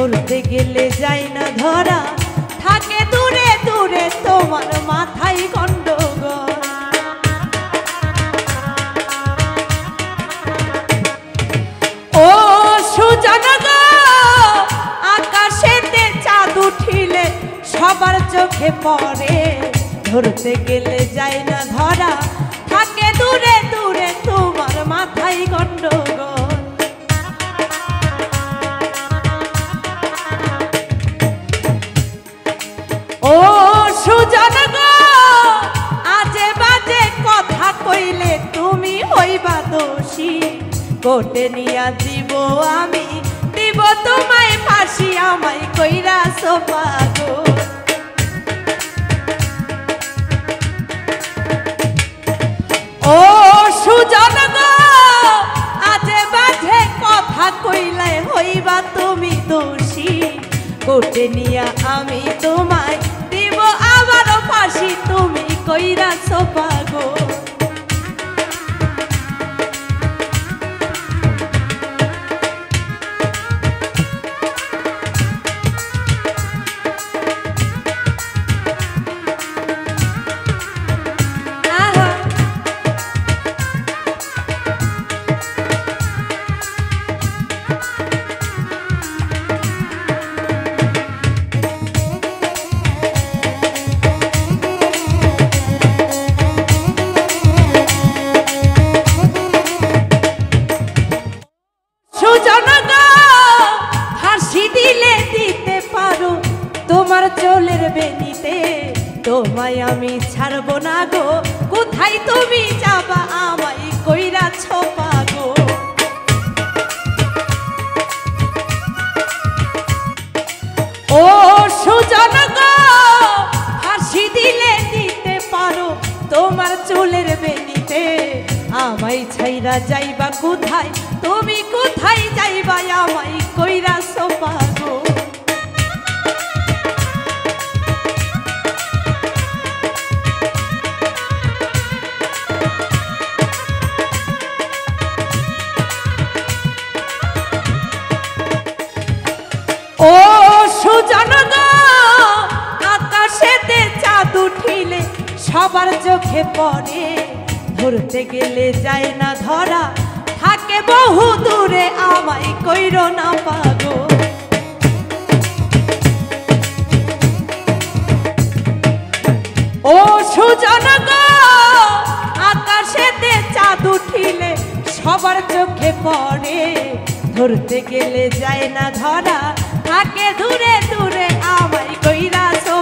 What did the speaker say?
ধরতে গেলে যায় না ধরা, থাকে দূরে দূরে তোমার মাথায় গন্ডগোল। ও সুজন গো, আকাশেতে চাঁদ উঠিলে সবার চোখে পড়ে, ধরতে গেলে যায় না ধরা, থাকে দূরে দূরে তোমার মাথায় গন্ডগোল। ও সুজন গো, আজে বাজে কথা কইলে তুমি হইবা দোষী, কোর্টে নিয়া দিব আমি, দিব তোমায় ফাঁসি, আমায় কইরাছো পাগল। ও সুজন গো, আজে বাজে কথা কইলে হইবা তুমি দোষী, কোর্টে নিয়া আমি তোমায় দিব আবারও ফাঁসি, তুমি কইরাছো পাগল। তোমার চুলের বেনিতে তোমায় আমি ছাড়বো না গো, কোথায় তুমি যাবা আমায় কইরাছো পাগল। ও সুজন গো, ফাঁসি দিলে দিতে পারো তোমার চুলের বেনিতে, আমায় ছাইরা যাইবা কোথায়, তুমি কোথায় যাইবা আমায় কইরাছো পাগল। ও সুজন গো, আকাশেতে চাঁদ উঠিলে সবার চোখে পড়ে, ধরতে গেলে যায় না ধরা, থাকে বহু দূরে আমায় কইরো না পাগল। ও সুজন গো, আকাশেতে চাঁদ উঠিলে সবার চোখে পড়ে, ধরতে গেলে যায় না ধরা, থাকে দূরে দূরে আমায় কইরাছো